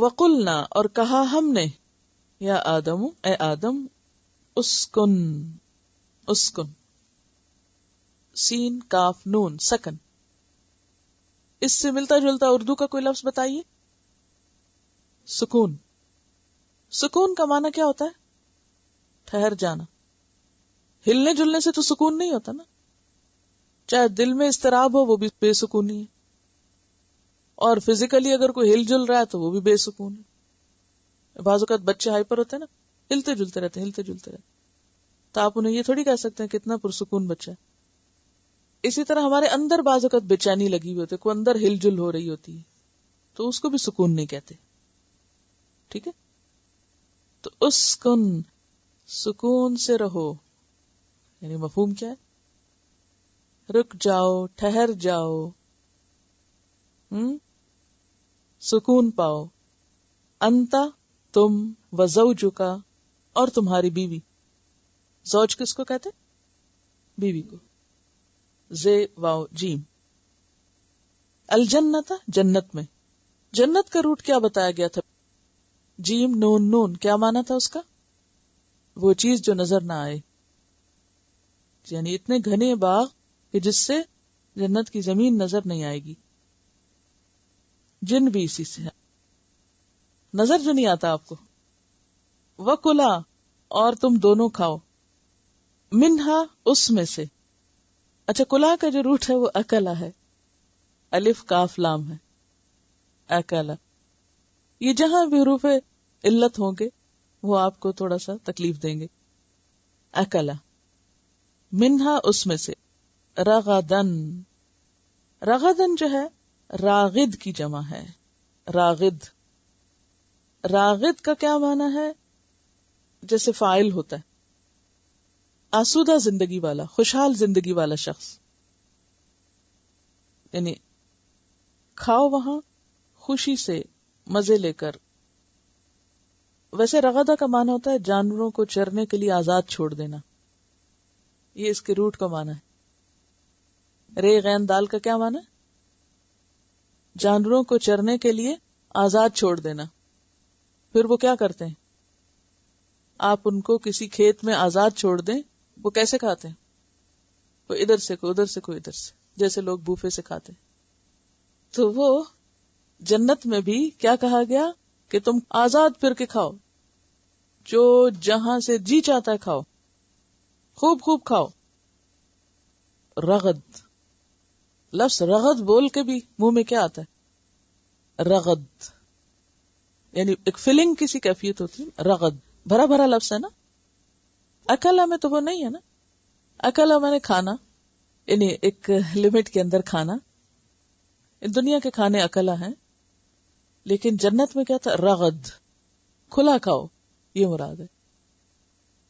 وقلنا اور کہا ہم نے یا آدم اے آدم اسکن اسکن سین کاف نون سکن. اس سے ملتا جلتا اردو کا کوئی لفظ بتائیے. سکون. سکون کا معنی کیا ہوتا ہے؟ ٹھہر جانا. ہلنے جلنے سے تو سکون نہیں ہوتا نا. چاہے دل میں اضطراب ہو وہ بھی بے سکونی ہے، اور فزیکلی اگر کوئی ہل جل رہا ہے تو وہ بھی بے سکون ہے. بعض اوقات بچے ہائپر ہوتے ہیں نا، ہلتے جلتے رہتے تو آپ انہیں یہ تھوڑی کہہ سکتے ہیں کتنا پرسکون بچہ ہے. اسی طرح ہمارے اندر بعض اوقات بے چینی لگی ہوئی ہوتی ہے، کوئی اندر ہل جل ہو رہی ہوتی ہے، تو اس کو بھی سکون نہیں کہتے. ٹھیک ہے، تو اسکن سکون سے رہو، یعنی مفہوم کیا ہے؟ رک جاؤ، ٹھہر جاؤ، سکون پاؤ. انتا تم، وزوجکا اور تمہاری بیوی. زوج کس کو کہتے؟ بیوی کو. زے واو جیم. الجنت جنت میں. جنت کا روٹ کیا بتایا گیا تھا؟ جیم نون نون. کیا مانا تھا اس کا؟ وہ چیز جو نظر نہ آئے، یعنی اتنے گھنے باغ کہ جس سے جنت کی زمین نظر نہیں آئے گی. جن بھی اسی سے ہے، نظر جو نہیں آتا آپ کو. وَكُلَا اور تم دونوں کھاؤ. منہا اس میں سے. اچھا، کلا کا جو روٹ ہے وہ اکلا ہے، الف کاف لام ہے. اکلا. یہ جہاں بھی حروف علت ہوں گے وہ آپ کو تھوڑا سا تکلیف دیں گے. اکلا. منہا اس میں سے. رغدن. رغدن جو ہے راغد کی جمع ہے. راغد. راغد کا کیا معنی ہے؟ جیسے فاعل ہوتا ہے، آسودہ زندگی والا، خوشحال زندگی والا شخص. یعنی کھاؤ وہاں خوشی سے، مزے لے کر. ویسے رغدہ کا معنی ہوتا ہے جانوروں کو چرنے کے لیے آزاد چھوڑ دینا، یہ اس کے روٹ کا معنی ہے. رے غین دال کا کیا معنی ہے؟ جانوروں کو چرنے کے لیے آزاد چھوڑ دینا. پھر وہ کیا کرتے ہیں؟ آپ ان کو کسی کھیت میں آزاد چھوڑ دیں، وہ کیسے کھاتے ہیں؟ کوئی ادھر سے، کوئی ادھر سے، کوئی ادھر سے، جیسے لوگ بوفے سے کھاتے ہیں. تو وہ جنت میں بھی کیا کہا گیا کہ تم آزاد پھر کے کھاؤ، جو جہاں سے جی چاہتا ہے کھاؤ، خوب خوب کھاؤ. رغد. لفظ رغد بول کے بھی منہ میں کیا آتا ہے؟ رغد. یعنی ایک فیلنگ، کسی کیفیت ہوتی ہے. رغد بھرا بھرا لفظ ہے نا. اکلا میں تو وہ نہیں ہے نا. اکلا میں نے کھانا، یعنی ایک لمٹ کے اندر کھانا. دنیا کے کھانے اکلا ہیں، لیکن جنت میں کیا تھا؟ رغد. کھلا کھاؤ، یہ مراد ہے.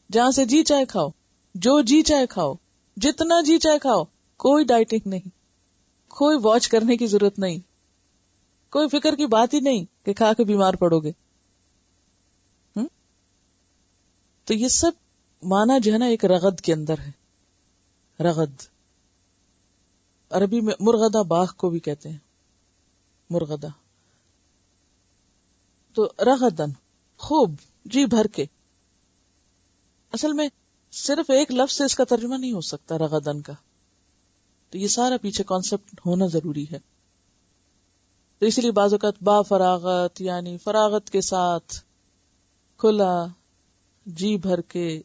جہاں سے جی چاہے کھاؤ، جو جی چاہے کھاؤ، جتنا جی چاہے کھاؤ. کوئی ڈائٹنگ نہیں، کوئی واچ کرنے کی ضرورت نہیں، کوئی فکر کی بات ہی نہیں کہ کھا کے بیمار پڑو گے. تو یہ سب معنی جو ہے نا ایک رغد کے اندر ہے. رغد عربی میں مرغدہ باغ کو بھی کہتے ہیں، مرغدہ. تو رغدن خوب، جی بھر کے. اصل میں صرف ایک لفظ سے اس کا ترجمہ نہیں ہو سکتا رغدن کا، تو یہ سارا پیچھے کانسیپٹ ہونا ضروری ہے. تو اس لیے بعض اوقات با فراغت، یعنی فراغت کے ساتھ، کھلا، جی بھر کے،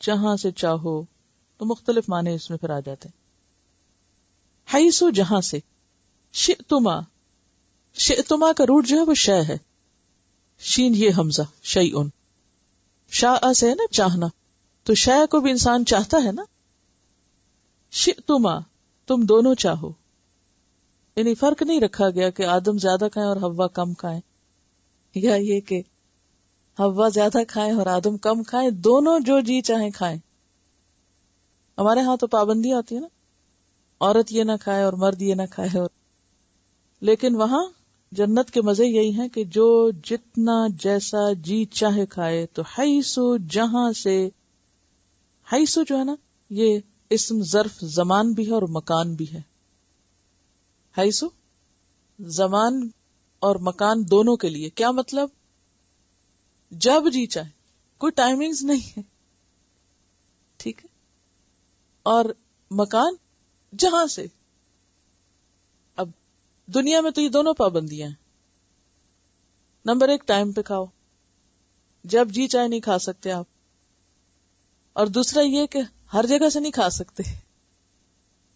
جہاں سے چاہو، تو مختلف معنی اس میں پھر آ جاتے ہیں. حیثو جہاں سے. شئتما. شئتما کا روٹ جو ہے وہ شے ہے، شین یہ حمزہ، شیئن. شاء سے ہے نا چاہنا، تو شے کو بھی انسان چاہتا ہے نا. شئتما تم دونوں چاہو، یعنی فرق نہیں رکھا گیا کہ آدم زیادہ کھائیں اور حوا کم کھائیں، یا یہ کہ حوا زیادہ کھائیں اور آدم کم کھائیں. دونوں جو جی چاہیں کھائیں. ہمارے ہاں تو پابندی آتی ہے نا، عورت یہ نہ کھائے اور مرد یہ نہ کھائے. اور لیکن وہاں جنت کے مزے یہی ہیں کہ جو جتنا جیسا جی چاہے کھائے. تو حیثو جہاں سے. حیثو جو ہے نا یہ اسم ظرف زمان بھی ہے اور مکان بھی ہے. حیثو زمان اور مکان دونوں کے لیے. کیا مطلب؟ جب جی چاہے، کوئی ٹائمنگز نہیں ہے، ٹھیک ہے. اور مکان جہاں سے. اب دنیا میں تو یہ دونوں پابندیاں ہیں. نمبر 1 ٹائم پہ کھاؤ، جب جی چاہے نہیں کھا سکتے آپ. اور دوسرا یہ کہ ہر جگہ سے نہیں کھا سکتے.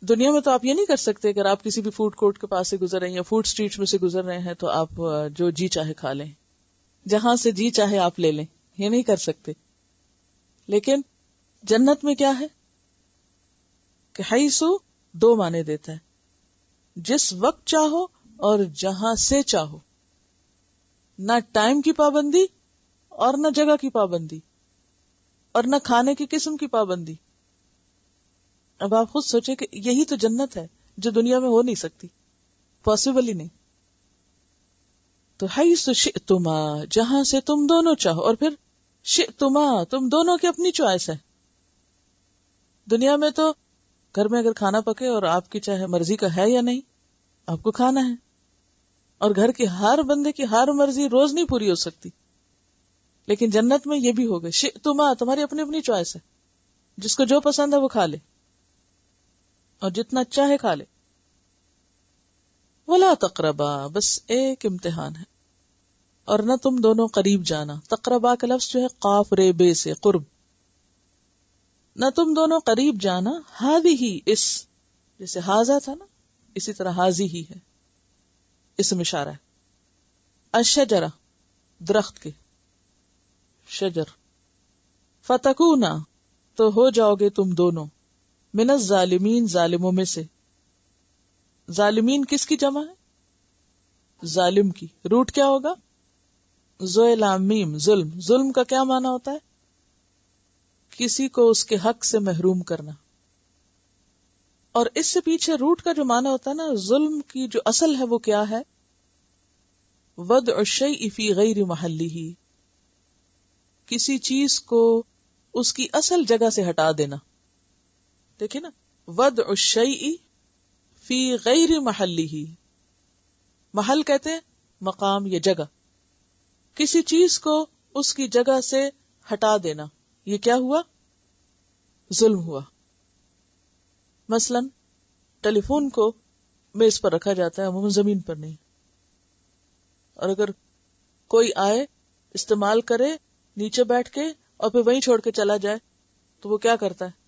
دنیا میں تو آپ یہ نہیں کر سکتے اگر آپ کسی بھی فوڈ کورٹ کے پاس سے گزر رہے ہیں یا فوڈ اسٹریٹ میں سے گزر رہے ہیں تو آپ جو جی چاہے کھا لیں، جہاں سے جی چاہے آپ لے لیں، یہ نہیں کر سکتے. لیکن جنت میں کیا ہے کہ حیثو 2 معنی دیتا ہے، جس وقت چاہو اور جہاں سے چاہو. نہ ٹائم کی پابندی اور نہ جگہ کی پابندی اور نہ کھانے کی قسم کی پابندی. اب آپ خود سوچیں کہ یہی تو جنت ہے جو دنیا میں ہو نہیں سکتی، پاسبل ہی نہیں. تو حیث شئتما، جہاں سے تم دونوں چاہو. اور پھر شئتما، تم دونوں کی اپنی چوائس ہے. دنیا میں تو گھر میں اگر کھانا پکے اور آپ کی چاہے مرضی کا ہے یا نہیں، آپ کو کھانا ہے. اور گھر کی ہر بندے کی ہر مرضی روز نہیں پوری ہو سکتی. لیکن جنت میں یہ بھی ہوگا، شئتما، تمہاری اپنی اپنی چوائس ہے. جس کو جو پسند ہے وہ کھا لے اور جتنا چاہے کھا لے. ولا تقربا، بس ایک امتحان ہے. اور نہ تم دونوں قریب جانا. تقربا کا لفظ جو ہے قاف رے بے سے قرب. نہ تم دونوں قریب جانا، ہی اس، جیسے ہاذا تھا نا، اسی طرح حاضی ہی ہے، اسم اشارہ ہے. الشجرہ، درخت کے، شجر. فتکونا، تو ہو جاؤ گے تم دونوں، من الظالمین، ظالموں میں سے. ظالمین کس کی جمع ہے؟ ظالم کی. روٹ کیا ہوگا؟ ذو لام میم، ظلم. ظلم کا کیا معنی ہوتا ہے؟ کسی کو اس کے حق سے محروم کرنا. اور اس سے پیچھے روٹ کا جو معنی ہوتا ہے نا، ظلم کی جو اصل ہے وہ کیا ہے؟ وضع الشیء فی غیر محلہ، کسی چیز کو اس کی اصل جگہ سے ہٹا دینا. دیکھیں نا، وضع الشیء فی غیر محلہ، محل کہتے ہیں مقام یا جگہ. کسی چیز کو اس کی جگہ سے ہٹا دینا، یہ کیا ہوا؟ ظلم ہوا. مثلا ٹیلی فون کو میز پر رکھا جاتا ہے، عموماً زمین پر نہیں. اور اگر کوئی آئے استعمال کرے نیچے بیٹھ کے اور پھر وہیں چھوڑ کے چلا جائے تو وہ کیا کرتا ہے؟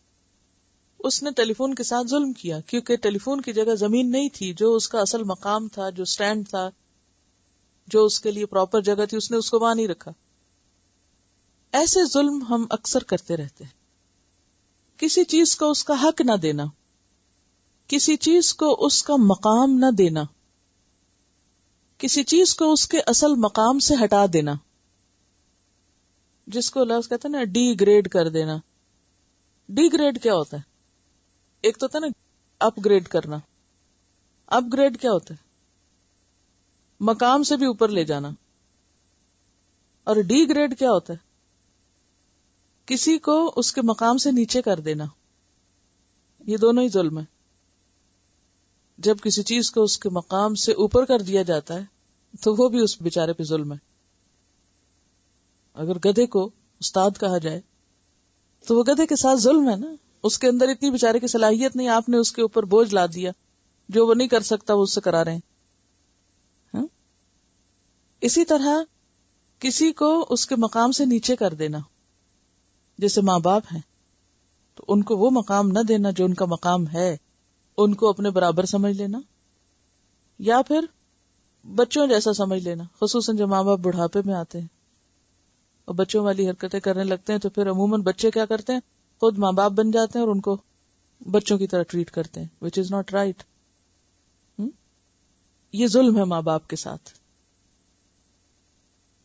اس نے ٹیلی فون کے ساتھ ظلم کیا، کیونکہ ٹیلی فون کی جگہ زمین نہیں تھی، جو اس کا اصل مقام تھا، جو سٹینڈ تھا، جو اس کے لیے پراپر جگہ تھی، اس نے اس کو وہاں نہیں رکھا. ایسے ظلم ہم اکثر کرتے رہتے ہیں. کسی چیز کو اس کا حق نہ دینا، کسی چیز کو اس کا مقام نہ دینا، کسی چیز کو اس کے اصل مقام سے ہٹا دینا، جس کو لفظ کہتے ہیں نا ڈی گریڈ کر دینا. ڈی گریڈ کیا ہوتا ہے؟ ایک تو ہوتا ہے نا اپ گریڈ کرنا. اپ گریڈ کیا ہوتا ہے؟ مقام سے بھی اوپر لے جانا. اور ڈی گریڈ کیا ہوتا ہے؟ کسی کو اس کے مقام سے نیچے کر دینا. یہ دونوں ہی ظلم ہے. جب کسی چیز کو اس کے مقام سے اوپر کر دیا جاتا ہے تو وہ بھی اس بیچارے پہ ظلم ہے. اگر گدھے کو استاد کہا جائے تو وہ گدھے کے ساتھ ظلم ہے نا. اس کے اندر اتنی بیچارے کی صلاحیت نہیں، آپ نے اس کے اوپر بوجھ لا دیا، جو وہ نہیں کر سکتا وہ اس سے کرا رہے ہیں. اسی طرح کسی کو اس کے مقام سے نیچے کر دینا، جیسے ماں باپ ہیں تو ان کو وہ مقام نہ دینا جو ان کا مقام ہے، ان کو اپنے برابر سمجھ لینا، یا پھر بچوں جیسا سمجھ لینا. خصوصاً جب ماں باپ بڑھاپے میں آتے ہیں اور بچوں والی حرکتیں کرنے لگتے ہیں تو پھر عموماً بچے کیا کرتے ہیں؟ خود ماں باپ بن جاتے ہیں اور ان کو بچوں کی طرح ٹریٹ کرتے ہیں، which is not right. یہ ظلم ہے ماں باپ کے ساتھ.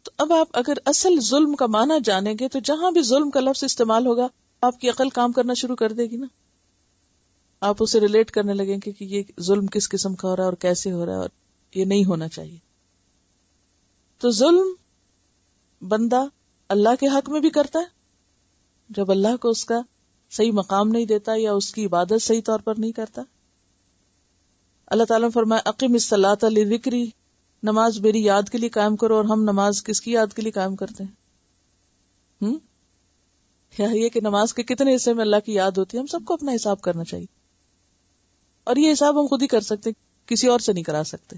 تو اب آپ اگر اصل ظلم کا معنی جانیں گے تو جہاں بھی ظلم کا لفظ استعمال ہوگا آپ کی عقل کام کرنا شروع کر دے گی نا. آپ اسے ریلیٹ کرنے لگیں گے کہ یہ ظلم کس قسم کا ہو رہا ہے اور کیسے ہو رہا ہے اور یہ نہیں ہونا چاہیے. تو ظلم بندہ اللہ کے حق میں بھی کرتا ہے جب اللہ کو اس کا صحیح مقام نہیں دیتا یا اس کی عبادت صحیح طور پر نہیں کرتا. اللہ تعالیٰ نے فرمایا اقم الصلاۃ لذکری، نماز میری یاد کے لیے قائم کرو، اور ہم نماز کس کی یاد کے لیے قائم کرتے ہیں؟ یا یہ کہ نماز کے کتنے حصے میں اللہ کی یاد ہوتی ہے؟ ہم سب کو اپنا حساب کرنا چاہیے، اور یہ حساب ہم خود ہی کر سکتے، کسی اور سے نہیں کرا سکتے.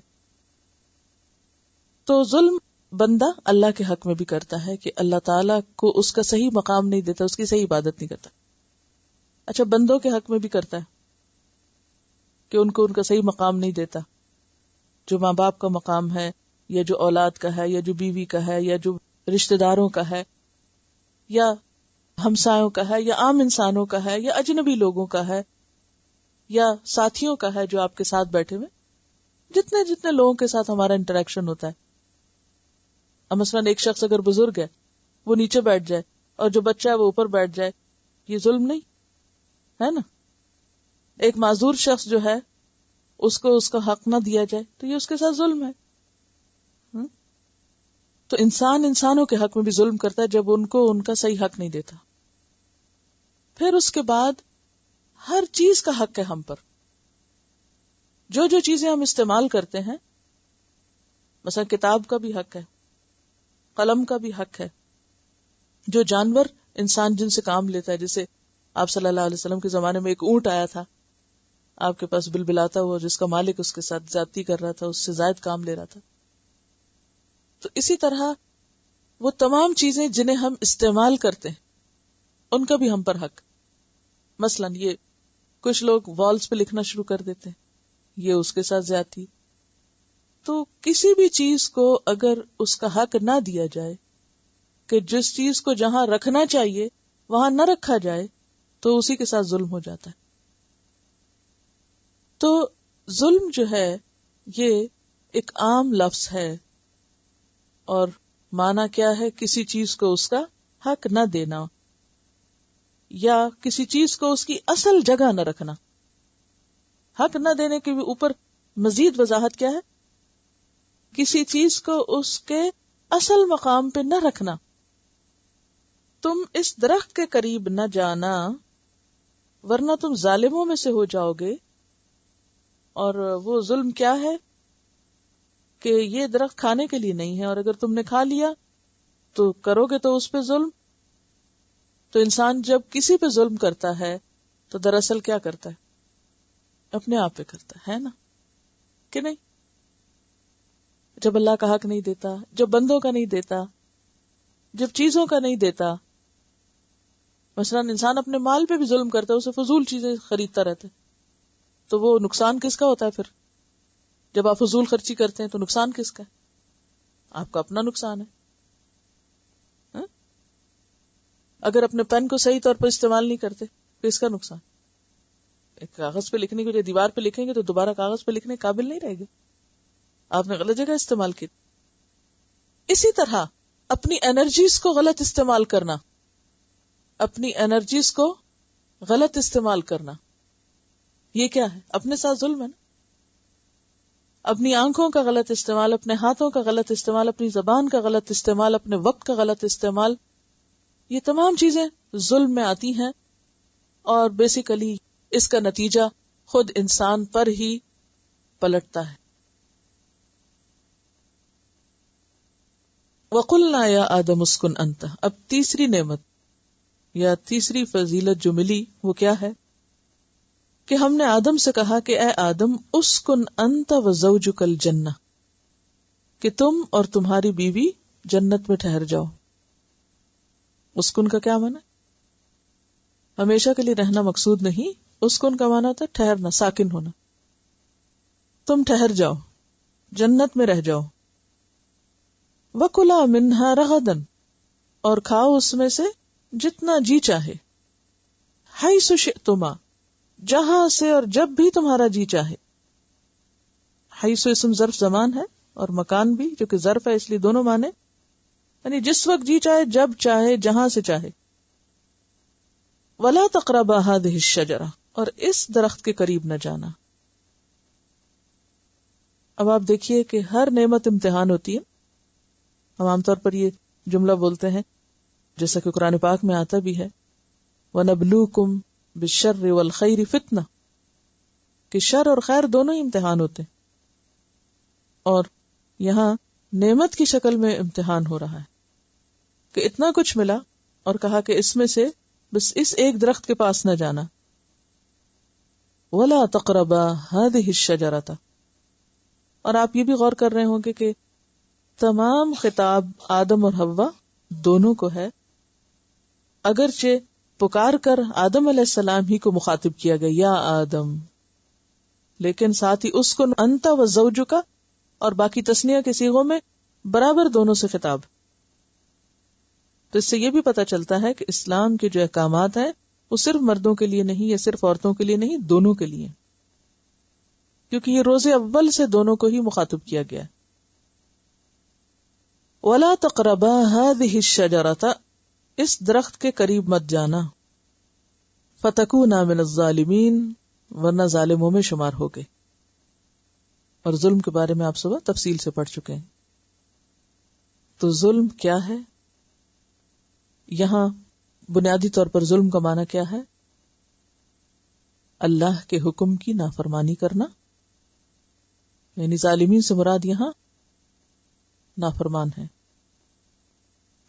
تو ظلم بندہ اللہ کے حق میں بھی کرتا ہے کہ اللہ تعالیٰ کو اس کا صحیح مقام نہیں دیتا، اس کی صحیح عبادت نہیں کرتا. اچھا، بندوں کے حق میں بھی کرتا ہے کہ ان کو ان کا صحیح مقام نہیں دیتا، جو ماں باپ کا مقام ہے، یا جو اولاد کا ہے، یا جو بیوی کا ہے، یا جو رشتہ داروں کا ہے، یا ہمسایوں کا ہے، یا عام انسانوں کا ہے، یا اجنبی لوگوں کا ہے، یا ساتھیوں کا ہے جو آپ کے ساتھ بیٹھے ہوئے، جتنے جتنے لوگوں کے ساتھ ہمارا انٹریکشن ہوتا ہے. اب مثلاً ایک شخص اگر بزرگ ہے، وہ نیچے بیٹھ جائے، اور جو بچہ ہے وہ اوپر بیٹھ جائے، یہ ظلم نہیں ہے نا؟ ایک معذور شخص جو ہے، اس کو اس کا حق نہ دیا جائے تو یہ اس کے ساتھ ظلم ہے. تو انسان انسانوں کے حق میں بھی ظلم کرتا ہے جب ان کو ان کا صحیح حق نہیں دیتا. پھر اس کے بعد ہر چیز کا حق ہے ہم پر. جو جو چیزیں ہم استعمال کرتے ہیں، مثلا کتاب کا بھی حق ہے، قلم کا بھی حق ہے. جو جانور انسان جن سے کام لیتا ہے، جیسے آپ صلی اللہ علیہ وسلم کے زمانے میں ایک اونٹ آیا تھا آپ کے پاس بلبلاتا ہوا، جس کا مالک اس کے ساتھ زیادتی کر رہا تھا، اس سے زائد کام لے رہا تھا. تو اسی طرح وہ تمام چیزیں جنہیں ہم استعمال کرتے ہیں ان کا بھی ہم پر حق. مثلا یہ کچھ لوگ والز پہ لکھنا شروع کر دیتے ہیں، یہ اس کے ساتھ زیادتی. تو کسی بھی چیز کو اگر اس کا حق نہ دیا جائے، کہ جس چیز کو جہاں رکھنا چاہیے وہاں نہ رکھا جائے، تو اسی کے ساتھ ظلم ہو جاتا ہے. تو ظلم جو ہے یہ ایک عام لفظ ہے، اور معنی کیا ہے؟ کسی چیز کو اس کا حق نہ دینا، یا کسی چیز کو اس کی اصل جگہ نہ رکھنا. حق نہ دینے کے بھی اوپر مزید وضاحت کیا ہے؟ کسی چیز کو اس کے اصل مقام پہ نہ رکھنا. تم اس درخت کے قریب نہ جانا ورنہ تم ظالموں میں سے ہو جاؤ گے. اور وہ ظلم کیا ہے کہ یہ درخت کھانے کے لیے نہیں ہے، اور اگر تم نے کھا لیا تو کرو گے تو اس پہ ظلم. تو انسان جب کسی پہ ظلم کرتا ہے تو دراصل کیا کرتا ہے؟ اپنے آپ پہ کرتا ہے نا، کہ نہیں؟ جب اللہ کا حق نہیں دیتا، جب بندوں کا نہیں دیتا، جب چیزوں کا نہیں دیتا. مثلا انسان اپنے مال پہ بھی ظلم کرتا ہے، اسے فضول چیزیں خریدتا رہتا ہے، تو وہ نقصان کس کا ہوتا ہے؟ پھر جب آپ فضول خرچی کرتے ہیں تو نقصان کس کا ہے؟ آپ کا اپنا نقصان ہے. اگر اپنے پین کو صحیح طور پر استعمال نہیں کرتے تو اس کا نقصان. ایک کاغذ پہ لکھنے کے دیوار پہ لکھیں گے تو دوبارہ کاغذ پہ لکھنے قابل نہیں رہے گا، آپ نے غلط جگہ استعمال کی. اسی طرح اپنی انرجیز کو غلط استعمال کرنا، اپنی انرجیز کو غلط استعمال کرنا، یہ کیا ہے؟ اپنے ساتھ ظلم ہے نا. اپنی آنکھوں کا غلط استعمال، اپنے ہاتھوں کا غلط استعمال، اپنی زبان کا غلط استعمال، اپنے وقت کا غلط استعمال، یہ تمام چیزیں ظلم میں آتی ہیں. اور بیسیکلی اس کا نتیجہ خود انسان پر ہی پلٹتا ہے. وَقُلْنَا يَا آدَمُ اسْكُنْ أَنْتَ. اب تیسری نعمت یا تیسری فضیلت جو ملی وہ کیا ہے؟ کہ ہم نے آدم سے کہا کہ اے آدم اسکن انت وزوجک الجنہ، کہ تم اور تمہاری بیوی جنت میں ٹھہر جاؤ. اسکن کا کیا معنی؟ ہمیشہ کے لیے رہنا مقصود نہیں. اسکن کا معنی ہوتا ہے ٹھہرنا، ساکن ہونا. تم ٹھہر جاؤ، جنت میں رہ جاؤ. وَكُلَا مِنْهَا رَغَدًا، اور کھاؤ اس میں سے جتنا جی چاہے. حَيْثُ شِئْتُمَا، جہاں سے اور جب بھی تمہارا جی چاہے. حیث اسم ظرف زمان ہے اور مکان بھی، جو کہ ظرف ہے اس لیے دونوں معنی، یعنی جس وقت جی چاہے، جب چاہے، جہاں سے چاہے. وَلَا تَقْرَبَا هَٰذِهِ الشَّجَرَةَ، اور اس درخت کے قریب نہ جانا. اب آپ دیکھیے کہ ہر نعمت امتحان ہوتی ہے. ہم عام طور پر یہ جملہ بولتے ہیں جیسا کہ قرآن پاک میں آتا بھی ہے، وَنَبْلُوكُمْ بِالشَّرِّ وَالْخَيْرِ فِتْنَةً، کہ شر اور خیر دونوں ہی امتحان ہوتے ہیں. اور یہاں نعمت کی شکل میں امتحان ہو رہا ہے کہ اتنا کچھ ملا اور کہا کہ اس میں سے بس اس ایک درخت کے پاس نہ جانا. وَلَا تَقْرَبَا هَذِهِ الشَّجَرَةَ. اور آپ یہ بھی غور کر رہے ہوں گے کہ تمام خطاب آدم اور حوا دونوں کو ہے، اگرچہ پکار کر آدم علیہ السلام ہی کو مخاطب کیا گیا یا آدم، لیکن ساتھ ہی اس کو انت و زوجک اور باقی تثنیہ کے صیغوں میں برابر دونوں سے خطاب. تو اس سے یہ بھی پتہ چلتا ہے کہ اسلام کے جو احکامات ہیں وہ صرف مردوں کے لیے نہیں یا صرف عورتوں کے لیے نہیں، دونوں کے لیے، کیونکہ یہ روز اول سے دونوں کو ہی مخاطب کیا گیا ہے. وَلَا تَقْرَبَا هَذِهِ الشَّجَرَةَ. اس درخت کے قریب مت جانا. فَتَكُونَا مِنَ الظَّالِمِينَ. ورنہ ظالموں میں شمار ہو گئے. اور ظلم کے بارے میں آپ صبح تفصیل سے پڑھ چکے ہیں. تو ظلم کیا ہے؟ یہاں بنیادی طور پر ظلم کا معنی کیا ہے؟ اللہ کے حکم کی نافرمانی کرنا، یعنی ظالمین سے مراد یہاں نافرمان ہے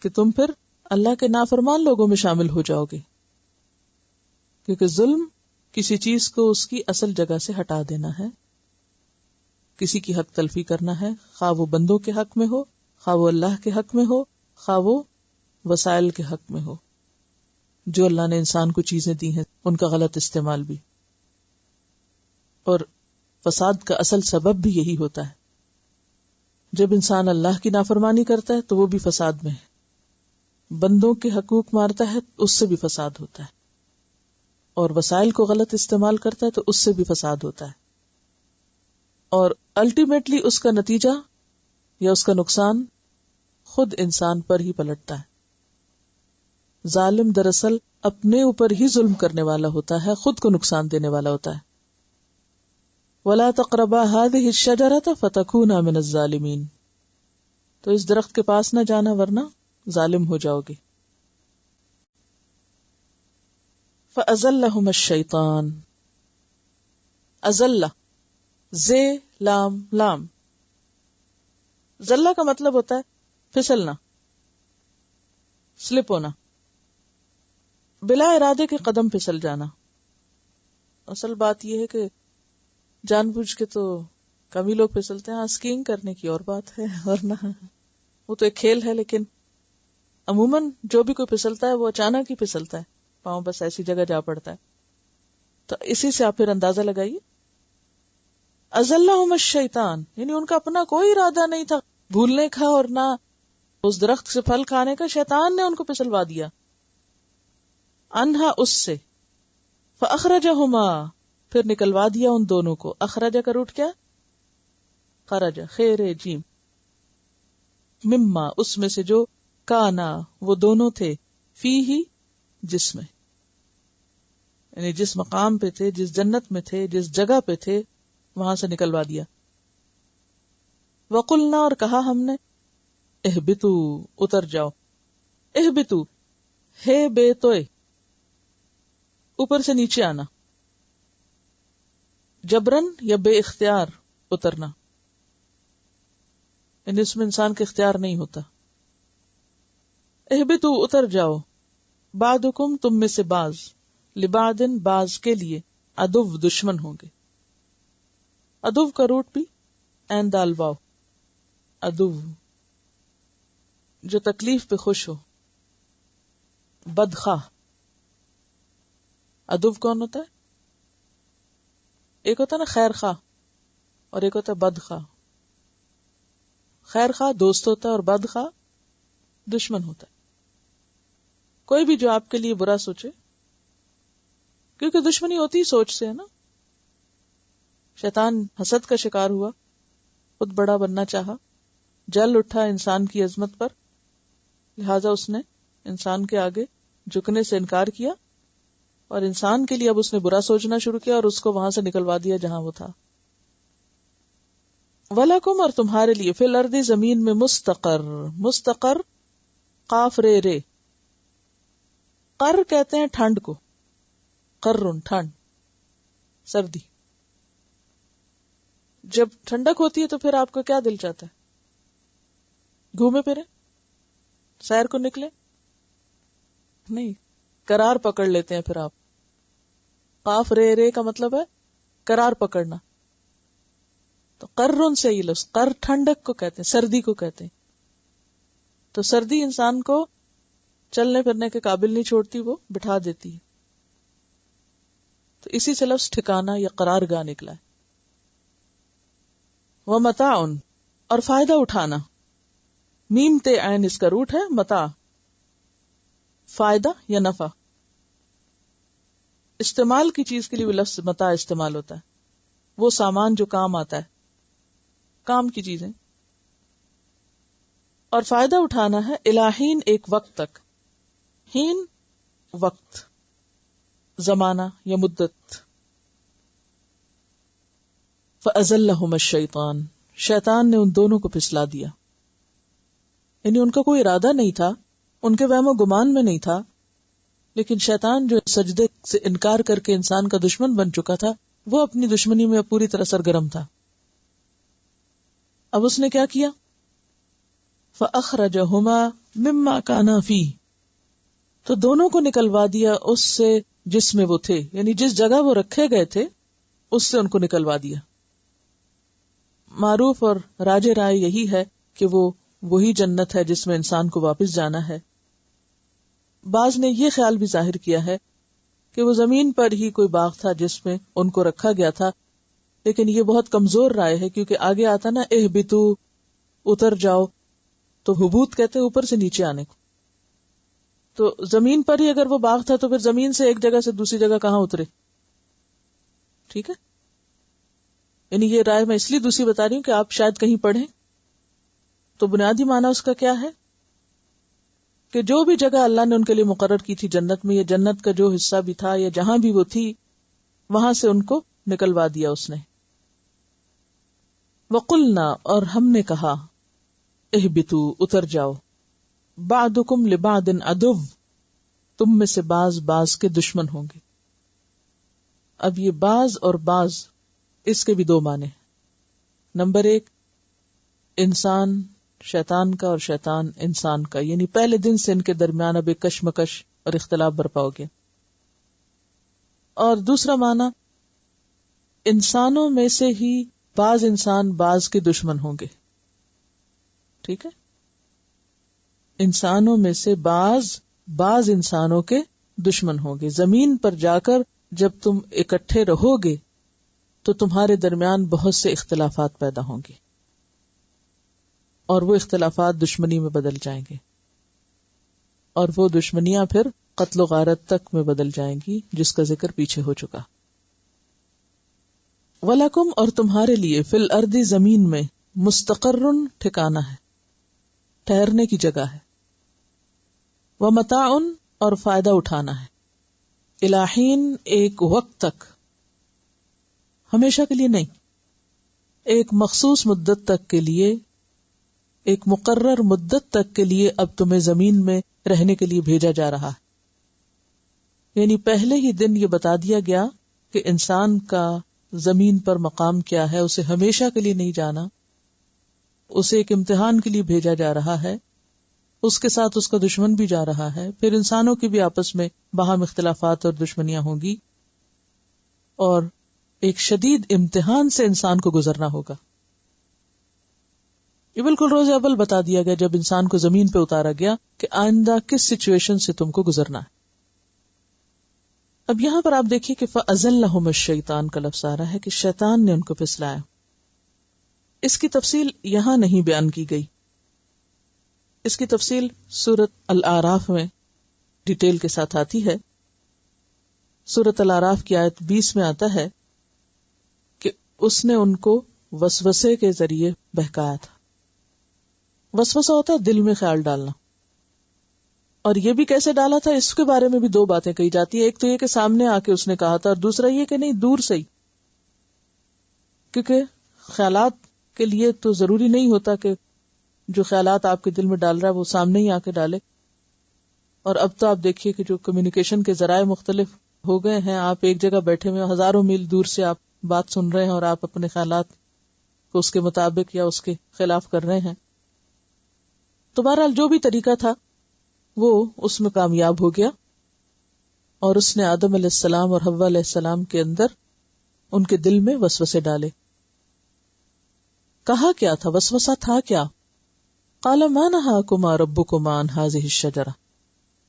کہ تم پھر اللہ کے نافرمان لوگوں میں شامل ہو جاؤ گے، کیونکہ ظلم کسی چیز کو اس کی اصل جگہ سے ہٹا دینا ہے، کسی کی حق تلفی کرنا ہے، خواہ وہ بندوں کے حق میں ہو، خواہ وہ اللہ کے حق میں ہو، خواہ وہ وسائل کے حق میں ہو جو اللہ نے انسان کو چیزیں دی ہیں ان کا غلط استعمال بھی. اور فساد کا اصل سبب بھی یہی ہوتا ہے. جب انسان اللہ کی نافرمانی کرتا ہے تو وہ بھی فساد میں ہے، بندوں کے حقوق مارتا ہے اس سے بھی فساد ہوتا ہے، اور وسائل کو غلط استعمال کرتا ہے تو اس سے بھی فساد ہوتا ہے. اور الٹیمیٹلی اس کا نتیجہ یا اس کا نقصان خود انسان پر ہی پلٹتا ہے. ظالم دراصل اپنے اوپر ہی ظلم کرنے والا ہوتا ہے، خود کو نقصان دینے والا ہوتا ہے. وَلَا تَقْرَبَا هَذِهِ الشَّجَرَةَ فَتَكُونَا مِنَ الظَّالِمِينَ. تو اس درخت کے پاس نہ جانا ورنہ ظالم ہو جاؤ گے. فَأَزَلَّهُمَا الشَّيْطَانُ. ازلہ زے لام لام. زلہ کا مطلب ہوتا ہے پھسلنا، سلپ ہونا، بلا ارادے کے قدم پھسل جانا. اصل بات یہ ہے کہ جان بوجھ کے تو کم ہی لوگ پھسلتے ہیں. اسکیئنگ کرنے کی اور بات ہے، ورنہ وہ تو ایک کھیل ہے، لیکن عموماً جو بھی کوئی پھسلتا ہے وہ اچانک ہی پھسلتا ہے، پاؤں بس ایسی جگہ جا پڑتا ہے. تو اسی سے آپ پھر اندازہ لگائیے. ازلہم الشیطان، یعنی ان کا اپنا کوئی ارادہ نہیں تھا بھولنے کا اور نہ اس درخت سے پھل کھانے کا، شیطان نے ان کو پھسلوا دیا. انہا اس سے، فاخرجہما پھر نکلوا دیا ان دونوں کو. اخرجہ کا روٹ کیا؟ خرج، خیر جیم. مما اس میں سے جو، کانا وہ دونوں تھے، فی ہی جس میں، یعنی جس مقام پہ تھے، جس جنت میں تھے، جس جگہ پہ تھے وہاں سے نکلوا دیا. وقلنا اور کہا ہم نے، اہبتو اتر جاؤ. اہبتو ہے بے توئے، اوپر سے نیچے آنا، جبرن یا بے اختیار اترنا، یعنی اس میں انسان کا اختیار نہیں ہوتا. اہبتو اتر جاؤ، بعدکم تم میں سے بعض، لبعدن بعض کے لیے، عدو دشمن ہوں گے. عدو کا روٹ بھی عین دال واو، عدو جو تکلیف پہ خوش ہو، بدخواہ. عدو کون ہوتا ہے؟ ایک ہوتا ہے نا خیر خواہ اور ایک ہوتا ہے بد خواہ. خیر خواہ دوست ہوتا ہے اور بد خواہ دشمن ہوتا ہے. کوئی بھی جو آپ کے لیے برا سوچے، کیونکہ دشمنی ہوتی ہی سوچ سے ہے نا. شیطان حسد کا شکار ہوا، خود بڑا بننا چاہا، جل اٹھا انسان کی عظمت پر، لہذا اس نے انسان کے آگے جھکنے سے انکار کیا اور انسان کے لیے اب اس نے برا سوچنا شروع کیا اور اس کو وہاں سے نکلوا دیا جہاں وہ تھا. وَلَكُمْ اور تمہارے لیے، فی الارض زمین میں، مستقر، مستقر قاف رے رے. قر کہتے ہیں ٹھنڈ کو، قرن ٹھنڈ، سردی. جب ٹھنڈک ہوتی ہے تو پھر آپ کو کیا دل چاہتا ہے؟ گھومے پھرے، سیر کو نکلے نہیں، قرار پکڑ لیتے ہیں پھر آپ. قاف رے رے کا مطلب ہے قرار پکڑنا. تو قرن سے یہ لفظ، قر ٹھنڈک کو کہتے ہیں، سردی کو کہتے ہیں. تو سردی انسان کو چلنے پھرنے کے قابل نہیں چھوڑتی، وہ بٹھا دیتی ہے. تو اسی سے لفظ ٹھکانہ یا قرار گاہ نکلا ہے. وَمَتَاعٌ، اور فائدہ اٹھانا. میم تے عین اس کا روٹ ہے متاع، فائدہ یا نفع. استعمال کی چیز کے لیے وہ لفظ متاع استعمال ہوتا ہے، وہ سامان جو کام آتا ہے، کام کی چیزیں. اور فائدہ اٹھانا ہے الہین، ایک وقت تک. ہین وقت، زمانہ یا مدت. فَأَزَلَّهُمَا الشَّيْطَانُ، شیطان نے ان دونوں کو پھسلا دیا. یعنی ان کا کوئی ارادہ نہیں تھا، ان کے وہم و گمان میں نہیں تھا، لیکن شیطان جو سجدے سے انکار کر کے انسان کا دشمن بن چکا تھا، وہ اپنی دشمنی میں پوری طرح سرگرم تھا. اب اس نے کیا کیا؟ فَأَخْرَجَهُمَا مِمَّا كَانَا فِيهِ، تو دونوں کو نکلوا دیا اس سے جس میں وہ تھے، یعنی جس جگہ وہ رکھے گئے تھے اس سے ان کو نکلوا دیا. معروف اور راج رائے یہی ہے کہ وہ وہی جنت ہے جس میں انسان کو واپس جانا ہے. بعض نے یہ خیال بھی ظاہر کیا ہے کہ وہ زمین پر ہی کوئی باغ تھا جس میں ان کو رکھا گیا تھا، لیکن یہ بہت کمزور رائے ہے، کیونکہ آگے آتا نا اہبتو، اتر جاؤ، تو حبوط کہتے اوپر سے نیچے آنے کو. تو زمین پر ہی اگر وہ باغ تھا تو پھر زمین سے ایک جگہ سے دوسری جگہ کہاں اترے؟ ٹھیک ہے، یعنی یہ رائے میں اس لیے دوسری بتا رہی ہوں کہ آپ شاید کہیں پڑھیں. تو بنیادی معنی اس کا کیا ہے کہ جو بھی جگہ اللہ نے ان کے لیے مقرر کی تھی جنت میں، یا جنت کا جو حصہ بھی تھا یا جہاں بھی وہ تھی، وہاں سے ان کو نکلوا دیا اس نے. وَقُلْنَا، اور ہم نے کہا، اہبتو، اتر جاؤ، بعضکم لبعض عدو، تم میں سے بعض بعض کے دشمن ہوں گے. اب یہ بعض اور بعض، اس کے بھی دو معنی. نمبر ایک، انسان شیطان کا اور شیطان انسان کا، یعنی پہلے دن سے ان کے درمیان اب ایک کشمکش اور اختلاف برپا ہو گیا. اور دوسرا معنی، انسانوں میں سے ہی بعض انسان بعض کے دشمن ہوں گے. ٹھیک ہے، انسانوں میں سے بعض انسانوں کے دشمن ہوں گے. زمین پر جا کر جب تم اکٹھے رہو گے تو تمہارے درمیان بہت سے اختلافات پیدا ہوں گے، اور وہ اختلافات دشمنی میں بدل جائیں گے، اور وہ دشمنیاں پھر قتل و غارت تک میں بدل جائیں گی، جس کا ذکر پیچھے ہو چکا. وَلَكُمْ، اور تمہارے لیے، فی الارض، زمین میں، مستقرن، ٹھکانہ ہے، ٹھہرنے کی جگہ ہے، وَمَتَاعٌ، اور فائدہ اٹھانا ہے، اِلیٰ حین، ایک وقت تک، ہمیشہ کے لیے نہیں، ایک مخصوص مدت تک کے لیے، ایک مقرر مدت تک کے لیے اب تمہیں زمین میں رہنے کے لیے بھیجا جا رہا ہے. یعنی پہلے ہی دن یہ بتا دیا گیا کہ انسان کا زمین پر مقام کیا ہے، اسے ہمیشہ کے لیے نہیں جانا، اسے ایک امتحان کے لیے بھیجا جا رہا ہے، اس کے ساتھ اس کا دشمن بھی جا رہا ہے، پھر انسانوں کی بھی آپس میں باہم اختلافات اور دشمنیاں ہوں گی، اور ایک شدید امتحان سے انسان کو گزرنا ہوگا. یہ بالکل روز اول بتا دیا گیا جب انسان کو زمین پہ اتارا گیا کہ آئندہ کس سچویشن سے تم کو گزرنا ہے. اب یہاں پر آپ دیکھیے کہ فَأَزَلَّهُمَا الشَّيْطَانُ کا لفظ آ رہا ہے کہ شیطان نے ان کو پھسلایا. اس کی تفصیل یہاں نہیں بیان کی گئی، اس کی تفصیل سورۃ الاعراف میں ڈیٹیل کے ساتھ آتی ہے. سورۃ الاعراف کی آیت 20 میں آتا ہے کہ اس نے ان کو وسوسے کے ذریعے بہکایا تھا. وسوسہ ہوتا ہے دل میں خیال ڈالنا، اور یہ بھی کیسے ڈالا تھا اس کے بارے میں بھی دو باتیں کہی جاتی ہیں. ایک تو یہ کہ سامنے آ کے اس نے کہا تھا، اور دوسرا یہ کہ نہیں، دور سے ہی، کیونکہ خیالات کے لیے تو ضروری نہیں ہوتا کہ جو خیالات آپ کے دل میں ڈال رہا ہے وہ سامنے ہی آ کے ڈالے. اور اب تو آپ دیکھیے کہ جو کمیونیکیشن کے ذرائع مختلف ہو گئے ہیں، آپ ایک جگہ بیٹھے ہوئے ہزاروں میل دور سے آپ بات سن رہے ہیں، اور آپ اپنے خیالات کو اس کے مطابق یا اس کے خلاف کر رہے ہیں. تو بہرحال جو بھی طریقہ تھا وہ اس میں کامیاب ہو گیا، اور اس نے آدم علیہ السلام اور حوا علیہ السلام کے اندر ان کے دل میں وسوسے ڈالے۔ کہا کیا تھا؟ وسوسہ تھا کیا؟ قال ما نہاکما ربکما عن ہذہ الشجرہ،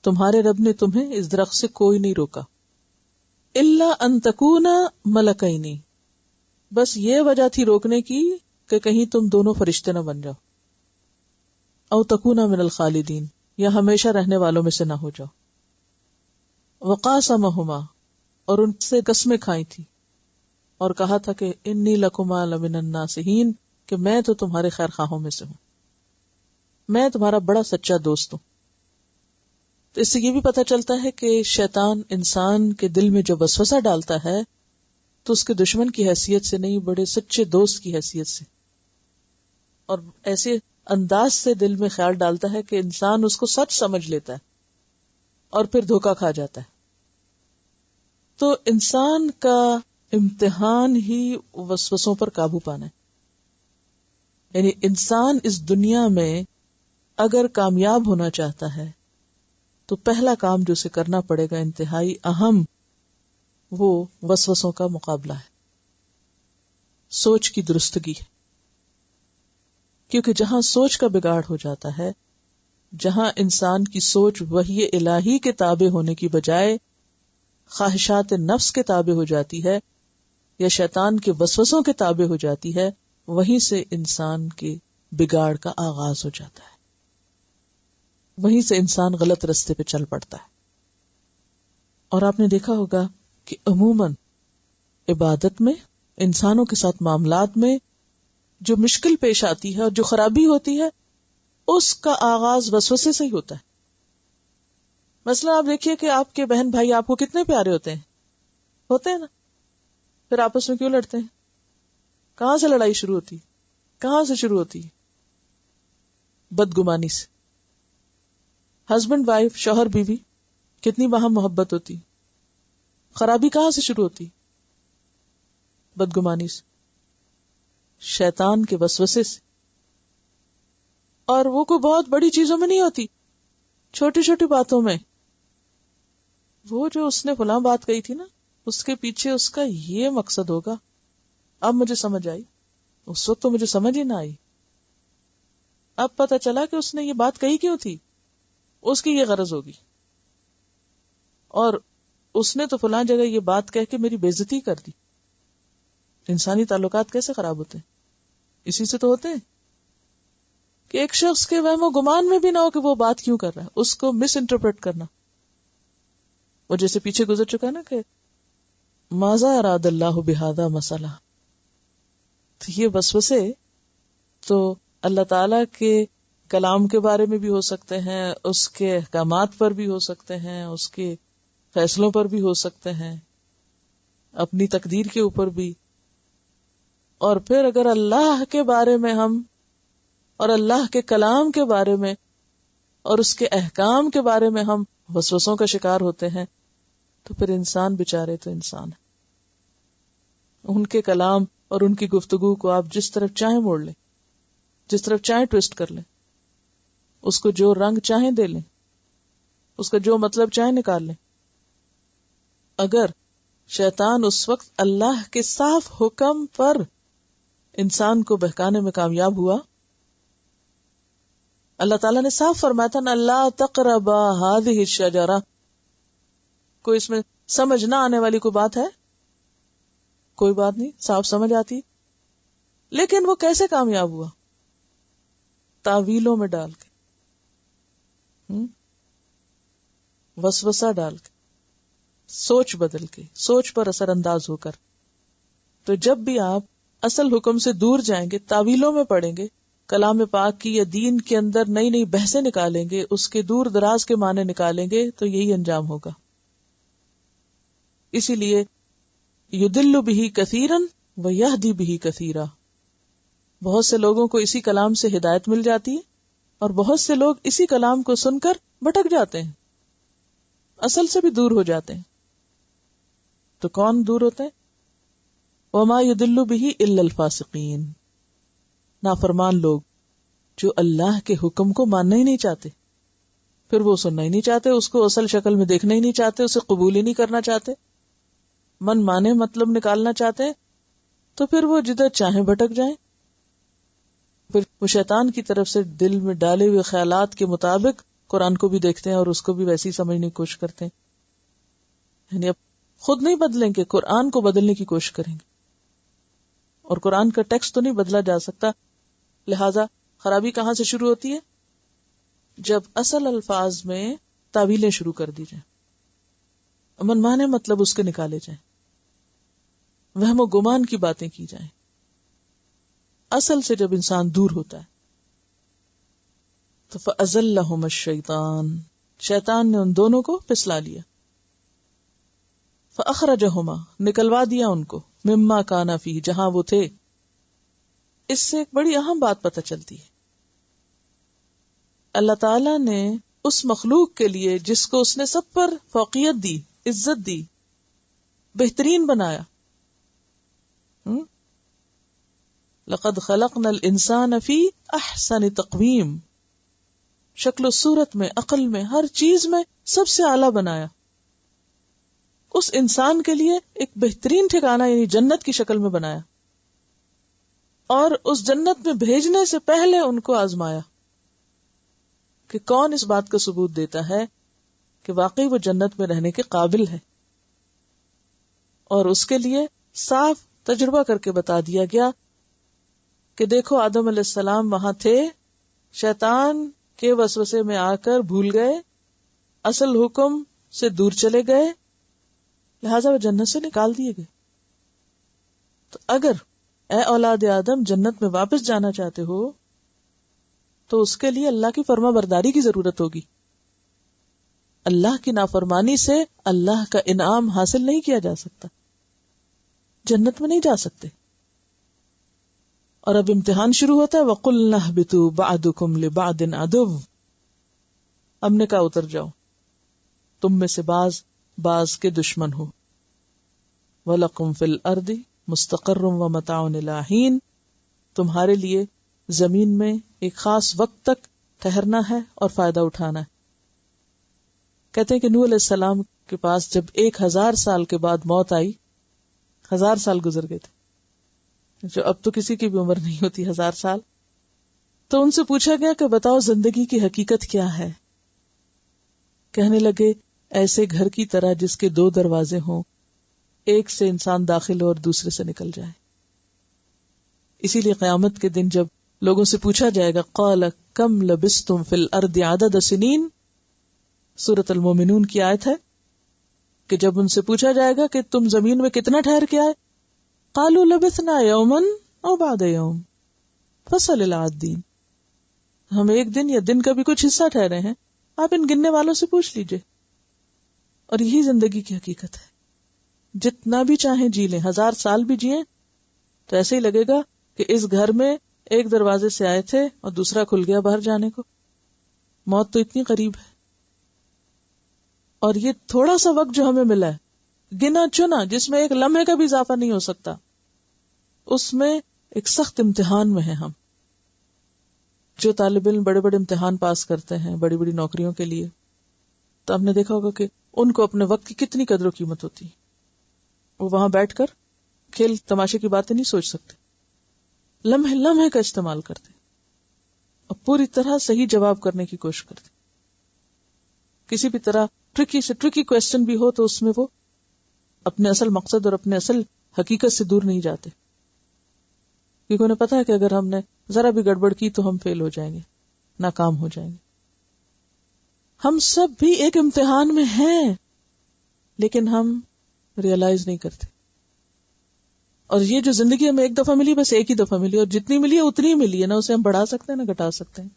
تمہارے رب نے تمہیں اس درخت سے کوئی نہیں روکا، الا ان تکونا ملکین، بس یہ وجہ تھی روکنے کی کہ کہیں تم دونوں فرشتے نہ بن جاؤ، او تکونا من الخالدین، یا ہمیشہ رہنے والوں میں سے نہ ہو جاؤ۔ وقاسمہما، اور ان سے قسمیں کھائی تھی اور کہا تھا کہ انی لکما لمن الناصحین، کہ میں تو تمہارے خیر خواہوں میں سے ہوں، میں تمہارا بڑا سچا دوست ہوں۔ تو اس سے یہ بھی پتہ چلتا ہے کہ شیطان انسان کے دل میں جو وسوسہ ڈالتا ہے تو اس کے دشمن کی حیثیت سے نہیں، بڑے سچے دوست کی حیثیت سے، اور ایسے انداز سے دل میں خیال ڈالتا ہے کہ انسان اس کو سچ سمجھ لیتا ہے اور پھر دھوکا کھا جاتا ہے۔ تو انسان کا امتحان ہی وسوسوں پر قابو پانا ہے، یعنی انسان اس دنیا میں اگر کامیاب ہونا چاہتا ہے تو پہلا کام جو اسے کرنا پڑے گا انتہائی اہم، وہ وسوسوں کا مقابلہ ہے، سوچ کی درستگی ہے۔ کیونکہ جہاں سوچ کا بگاڑ ہو جاتا ہے، جہاں انسان کی سوچ وحی الہی کے تابع ہونے کی بجائے خواہشات نفس کے تابع ہو جاتی ہے یا شیطان کے وسوسوں کے تابع ہو جاتی ہے، وہیں سے انسان کے بگاڑ کا آغاز ہو جاتا ہے، وہیں سے انسان غلط رستے پہ چل پڑتا ہے۔ اور آپ نے دیکھا ہوگا کہ عموماً عبادت میں، انسانوں کے ساتھ معاملات میں جو مشکل پیش آتی ہے اور جو خرابی ہوتی ہے، اس کا آغاز وسوسے سے ہی ہوتا ہے۔ مثلا آپ دیکھیے کہ آپ کے بہن بھائی آپ کو کتنے پیارے ہوتے ہیں نا، پھر آپس میں کیوں لڑتے ہیں؟ کہاں سے لڑائی شروع ہوتی؟ کہاں سے شروع ہوتی؟ بدگمانی سے۔ ہسبینڈ وائف، شوہر بیوی، کتنی باہم محبت ہوتی، خرابی کہاں سے شروع ہوتی؟ بدگمانی سے، شیطان کے وسوسے سے۔ اور وہ کوئی بہت بڑی چیزوں میں نہیں ہوتی، چھوٹی چھوٹی باتوں میں۔ وہ جو اس نے فلاں بات کہی تھی نا، اس کے پیچھے اس کا یہ مقصد ہوگا، اب مجھے سمجھ آئی، اس وقت تو مجھے سمجھ ہی نہ آئی، اب پتہ چلا کہ اس نے یہ بات کہی کیوں تھی، اس کی یہ غرض ہوگی، اور اس نے تو فلاں جگہ یہ بات کہہ کے میری بے عزتی کر دی۔ انسانی تعلقات کیسے خراب ہوتے ہیں؟ اسی سے تو ہوتے ہیں کہ ایک شخص کے وہم و گمان میں بھی نہ ہو کہ وہ بات کیوں کر رہا ہے، اس کو مس انٹرپریٹ کرنا۔ وہ جیسے پیچھے گزر چکا نا کہ ماذا اراد اللہ بہذا مسئلہ، تو یہ وسوسے تو اللہ تعالی کے کلام کے بارے میں بھی ہو سکتے ہیں، اس کے احکامات پر بھی ہو سکتے ہیں، اس کے فیصلوں پر بھی ہو سکتے ہیں، اپنی تقدیر کے اوپر بھی۔ اور پھر اگر اللہ کے بارے میں ہم اور اللہ کے کلام کے بارے میں اور اس کے احکام کے بارے میں ہم وسوسوں کا شکار ہوتے ہیں، تو پھر انسان بےچارے تو انسان ہے۔ ان کے کلام اور ان کی گفتگو کو آپ جس طرف چاہیں موڑ لیں، جس طرف چاہیں ٹویسٹ کر لیں، اس کو جو رنگ چاہیں دے لیں، اس کا جو مطلب چاہیں نکال لیں، اگر شیطان اس وقت اللہ کے صاف حکم پر انسان کو بہکانے میں کامیاب ہوا، اللہ تعالیٰ نے صاف فرمایا تھا نا، اللہ تقربا ہذہ الشجرہ، کوئی اس میں سمجھ نہ آنے والی کوئی بات ہے؟ کوئی بات نہیں، صاف سمجھ آتی۔ لیکن وہ کیسے کامیاب ہوا؟ تاویلوں میں ڈال کے، وسوسہ ڈال کے، سوچ بدل کے، سوچ پر اثر انداز ہو کر۔ تو جب بھی آپ اصل حکم سے دور جائیں گے، تاویلوں میں پڑیں گے، کلام پاک کی یا دین کے اندر نئی نئی بحثیں نکالیں گے، اس کے دور دراز کے معنی نکالیں گے، تو یہی انجام ہوگا۔ اسی لیے یدل بہ کثیرا ویہدی بہ کثیرا، بہت سے لوگوں کو اسی کلام سے ہدایت مل جاتی ہے اور بہت سے لوگ اسی کلام کو سن کر بھٹک جاتے ہیں، اصل سے بھی دور ہو جاتے ہیں۔ تو کون دور ہوتے ہیں؟ وما یدل بہ الا الفاسقین، نافرمان لوگ، جو اللہ کے حکم کو ماننا ہی نہیں چاہتے، پھر وہ سننا ہی نہیں چاہتے، اس کو اصل شکل میں دیکھنا ہی نہیں چاہتے، اسے قبول ہی نہیں کرنا چاہتے، من مانے مطلب نکالنا چاہتے، تو پھر وہ جدھر چاہیں بھٹک جائیں. پھر وہ شیطان کی طرف سے دل میں ڈالے ہوئے خیالات کے مطابق قرآن کو بھی دیکھتے ہیں اور اس کو بھی ویسے ہی سمجھنے کی کوشش کرتے ہیں. یعنی اب خود نہیں بدلیں گے، قرآن کو بدلنے کی کوشش کریں گے، اور قرآن کا ٹیکسٹ تو نہیں بدلا جا سکتا. لہذا خرابی کہاں سے شروع ہوتی ہے؟ جب اصل الفاظ میں تعویلیں شروع کر دی جائیں، من مانے مطلب اس کے نکالے جائیں، وہم و گمان کی باتیں کی جائیں. اصل سے جب انسان دور ہوتا ہے تو فَأَزَلَّهُمَ الشَّيْطَانُ، شیطان نے ان دونوں کو پھسلا لیا. فَأَخْرَجَهُمَا، نکلوا دیا ان کو، مِمَّا كَانَ فِيهِ، جہاں وہ تھے. اس سے ایک بڑی اہم بات پتہ چلتی ہے، اللہ تعالیٰ نے اس مخلوق کے لیے جس کو اس نے سب پر فوقیت دی، عزت دی، بہترین بنایا. لَقَدْ خَلَقْنَا الْإِنسَانَ فِي أَحْسَنِ تَقْوِيمٍ، شکل و صورت میں، عقل میں، ہر چیز میں سب سے اعلیٰ بنایا. اس انسان کے لیے ایک بہترین ٹھکانہ یعنی جنت کی شکل میں بنایا، اور اس جنت میں بھیجنے سے پہلے ان کو آزمایا کہ کون اس بات کا ثبوت دیتا ہے کہ واقعی وہ جنت میں رہنے کے قابل ہے. اور اس کے لیے صاف تجربہ کر کے بتا دیا گیا کہ دیکھو آدم علیہ السلام وہاں تھے، شیطان کے وسوسے میں آ کر بھول گئے، اصل حکم سے دور چلے گئے، لہذا وہ جنت سے نکال دیے گئے. تو اگر اے اولاد آدم جنت میں واپس جانا چاہتے ہو تو اس کے لیے اللہ کی فرما برداری کی ضرورت ہوگی. اللہ کی نافرمانی سے اللہ کا انعام حاصل نہیں کیا جا سکتا، جنت میں نہیں جا سکتے. اور اب امتحان شروع ہوتا ہے، وَقُلْنَا اهْبِطُوا بَعْضُكُمْ لِبَعْضٍ عَدُوٌّ، ہم نے کہا اتر جاؤ، تم میں سے بعض کے دشمن ہو. وَلَكُمْ فِي الْأَرْضِ مُسْتَقَرٌّ وَمَتَاعٌ إِلَىٰ حِينٍ، تمہارے لیے زمین میں ایک خاص وقت تک ٹھہرنا ہے اور فائدہ اٹھانا ہے. کہتے ہیں کہ نوح علیہ السلام کے پاس جب 1000 سال کے بعد موت آئی، 1000 سال گزر گئے تھے، جو اب تو کسی کی بھی عمر نہیں ہوتی 1000 سال. تو ان سے پوچھا گیا کہ بتاؤ زندگی کی حقیقت کیا ہے؟ کہنے لگے ایسے گھر کی طرح جس کے 2 دروازے ہوں، ایک سے انسان داخل ہو اور دوسرے سے نکل جائے. اسی لیے قیامت کے دن جب لوگوں سے پوچھا جائے گا قَالَ كَمْ لَبِثْتُمْ فِي الْأَرْضِ عَدَدَ سِنِينَ، سورۃ المومنون کی آیت ہے کہ جب ان سے پوچھا جائے گا کہ تم زمین میں کتنا ٹھہر کے آئے، قَالُوا لَبِثْنَا يَوْمًا أَوْ بَعْضَ يَوْمٍ فَاسْأَلِ الْعَادِّينَ، ہم ایک دن یا دن کا بھی کچھ حصہ ٹھہرے ہیں، آپ ان گننے والوں سے پوچھ لیجئے. اور یہی زندگی کی حقیقت ہے. جتنا بھی چاہیں جی لیں، 1000 سال بھی جیئیں تو ایسے ہی لگے گا کہ اس گھر میں ایک دروازے سے آئے تھے اور دوسرا کھل گیا باہر جانے کو. موت تو اتنی قریب ہے. اور یہ تھوڑا سا وقت جو ہمیں ملا ہے، گنا چنا، جس میں ایک لمحے کا بھی اضافہ نہیں ہو سکتا، اس میں ایک سخت امتحان میں ہے ہم. جو طالب علم بڑے بڑے امتحان پاس کرتے ہیں بڑی بڑی نوکریوں کے لیے، تو ہم نے دیکھا ہوگا کہ ان کو اپنے وقت کی کتنی قدر و قیمت ہوتی ہے. وہ وہاں بیٹھ کر کھیل تماشے کی باتیں نہیں سوچ سکتے، لمحے لمحے کا استعمال کرتے اور پوری طرح صحیح جواب کرنے کی کوشش کرتے. کسی بھی طرح ٹرکی سے ٹرکی کویسچن بھی ہو تو اس میں وہ اپنے اصل مقصد اور اپنے اصل حقیقت سے دور نہیں جاتے، کیونکہ انہیں پتا ہے کہ اگر ہم نے ذرا بھی گڑبڑ کی تو ہم فیل ہو جائیں گے، ناکام ہو جائیں گے. ہم سب بھی ایک امتحان میں ہیں، لیکن ہم ریئلائز نہیں کرتے. اور یہ جو زندگی ہمیں ایک دفعہ ملی، بس ایک ہی دفعہ ملی، اور جتنی ملی ہے اتنی ملی ہے، نہ اسے ہم بڑھا سکتے ہیں نہ گھٹا سکتے ہیں.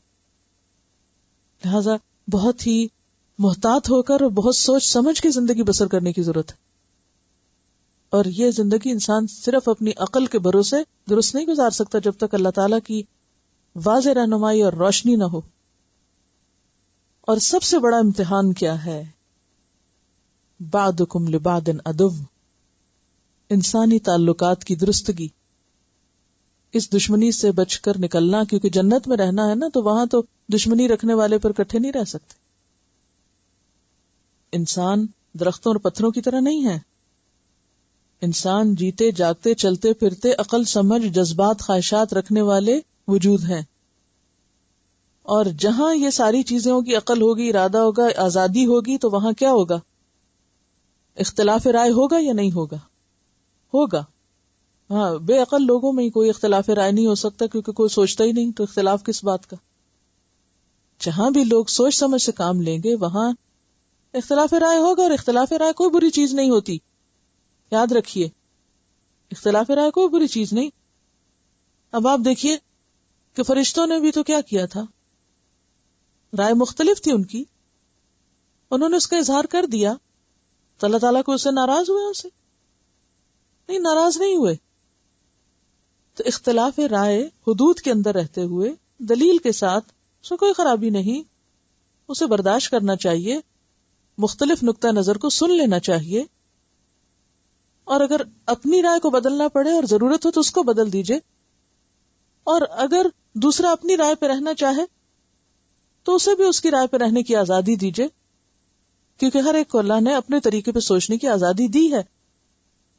لہذا بہت ہی محتاط ہو کر اور بہت سوچ سمجھ کے زندگی بسر کرنے کی ضرورت ہے. اور یہ زندگی انسان صرف اپنی عقل کے بھروسے درست نہیں گزار سکتا جب تک اللہ تعالیٰ کی واضح رہنمائی اور روشنی نہ ہو. اور سب سے بڑا امتحان کیا ہے؟ بعضکم لبعض عدو، انسانی تعلقات کی درستگی. اس دشمنی سے بچ کر نکلنا، کیونکہ جنت میں رہنا ہے نا، تو وہاں تو دشمنی رکھنے والے پر اکٹھے نہیں رہ سکتے. انسان درختوں اور پتھروں کی طرح نہیں ہے. انسان جیتے جاگتے چلتے پھرتے عقل سمجھ جذبات خواہشات رکھنے والے وجود ہیں. اور جہاں یہ ساری چیزیں ہوگی، عقل ہوگی، ارادہ ہوگا، آزادی ہوگی، تو وہاں کیا ہوگا؟ اختلاف رائے ہوگا یا نہیں ہوگا؟ ہوگا. ہاں، بے عقل لوگوں میں ہی کوئی اختلاف رائے نہیں ہو سکتا، کیونکہ کوئی سوچتا ہی نہیں، تو اختلاف کس بات کا؟ جہاں بھی لوگ سوچ سمجھ سے کام لیں گے وہاں اختلاف رائے ہوگا. اور اختلاف رائے کوئی بری چیز نہیں ہوتی، یاد رکھیے، اختلاف رائے کوئی بری چیز نہیں. اب آپ دیکھیے کہ فرشتوں نے بھی تو کیا کیا تھا، رائے مختلف تھی ان کی، انہوں نے اس کا اظہار کر دیا، تو اللہ تعالیٰ کو اس سے ناراض ہوئے؟ ان سے نہیں، ناراض نہیں ہوئے. تو اختلاف رائے حدود کے اندر رہتے ہوئے دلیل کے ساتھ، اس میں کوئی خرابی نہیں، اسے برداشت کرنا چاہیے، مختلف نقطہ نظر کو سن لینا چاہیے، اور اگر اپنی رائے کو بدلنا پڑے اور ضرورت ہو تو اس کو بدل دیجئے، اور اگر دوسرا اپنی رائے پہ رہنا چاہے تو اسے بھی اس کی رائے پہ رہنے کی آزادی دیجئے، کیونکہ ہر ایک کو اللہ نے اپنے طریقے پہ سوچنے کی آزادی دی ہے،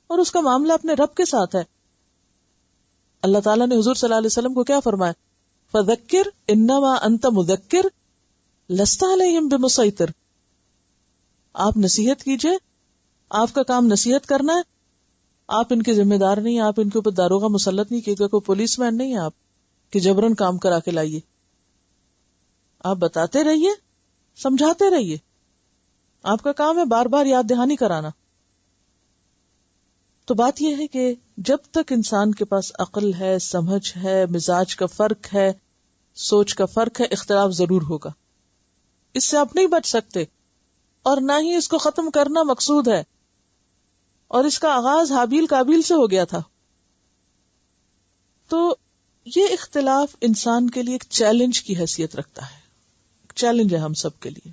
اور اس کا معاملہ اپنے رب کے ساتھ ہے. اللہ تعالیٰ نے حضور صلی اللہ علیہ وسلم کو کیا فرمایا؟ فذکر انما انت مذکر لست علیہم بمسیطر. آپ نصیحت کیجئے، آپ کا کام نصیحت کرنا ہے، آپ ان کے ذمہ دار نہیں، آپ ان کے اوپر داروغہ مسلط نہیں کیے گا، کوئی پولیس مین نہیں ہے آپ کہ جبرن کام کرا کے لائیے. آپ بتاتے رہیے، سمجھاتے رہیے، آپ کا کام ہے بار بار یاد دہانی کرانا. تو بات یہ ہے کہ جب تک انسان کے پاس عقل ہے، سمجھ ہے، مزاج کا فرق ہے، سوچ کا فرق ہے، اختلاف ضرور ہوگا. اس سے آپ نہیں بچ سکتے، اور نہ ہی اس کو ختم کرنا مقصود ہے. اور اس کا آغاز حابیل قابیل سے ہو گیا تھا. تو یہ اختلاف انسان کے لیے ایک چیلنج کی حیثیت رکھتا ہے، ایک چیلنج ہے ہم سب کے لیے.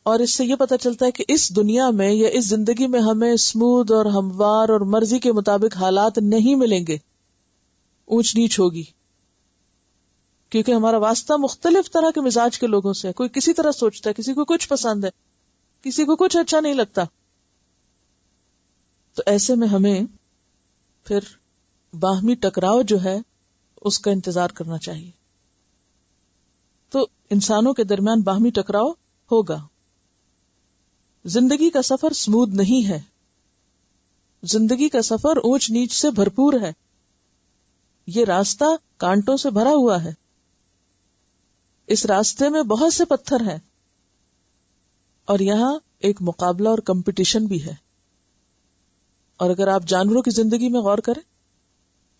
اور اس سے یہ پتہ چلتا ہے کہ اس دنیا میں یا اس زندگی میں ہمیں سمودھ اور ہموار اور مرضی کے مطابق حالات نہیں ملیں گے، اونچ نیچ ہوگی، کیونکہ ہمارا واسطہ مختلف طرح کے مزاج کے لوگوں سے ہے. کوئی کسی طرح سوچتا ہے، کسی کو کچھ پسند ہے، کسی کو کچھ اچھا نہیں لگتا. تو ایسے میں ہمیں پھر باہمی ٹکراؤ جو ہے اس کا انتظار کرنا چاہیے. تو انسانوں کے درمیان باہمی ٹکراؤ ہوگا. زندگی کا سفر سمودھ نہیں ہے، زندگی کا سفر اونچ نیچ سے بھرپور ہے. یہ راستہ کانٹوں سے بھرا ہوا ہے، اس راستے میں بہت سے پتھر ہیں، اور یہاں ایک مقابلہ اور کمپٹیشن بھی ہے. اور اگر آپ جانوروں کی زندگی میں غور کریں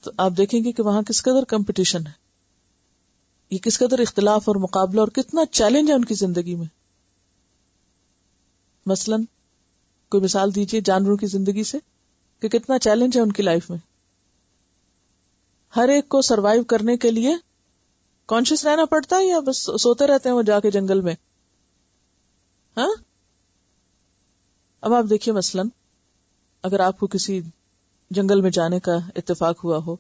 تو آپ دیکھیں گے کہ وہاں کس قدر کمپٹیشن ہے، یہ کس قدر اختلاف اور مقابلہ اور کتنا چیلنج ہے ان کی زندگی میں. مثلا کوئی مثال دیجئے جانوروں کی زندگی سے کہ کتنا چیلنج ہے ان کی لائف میں. ہر ایک کو سروائیو کرنے کے لیے کانشیس رہنا پڑتا ہے، یا بس سوتے رہتے ہیں وہ جا کے جنگل میں؟ ہاں، اب آپ دیکھیے مثلا اگر آپ کو کسی جنگل میں جانے کا اتفاق ہوا ہو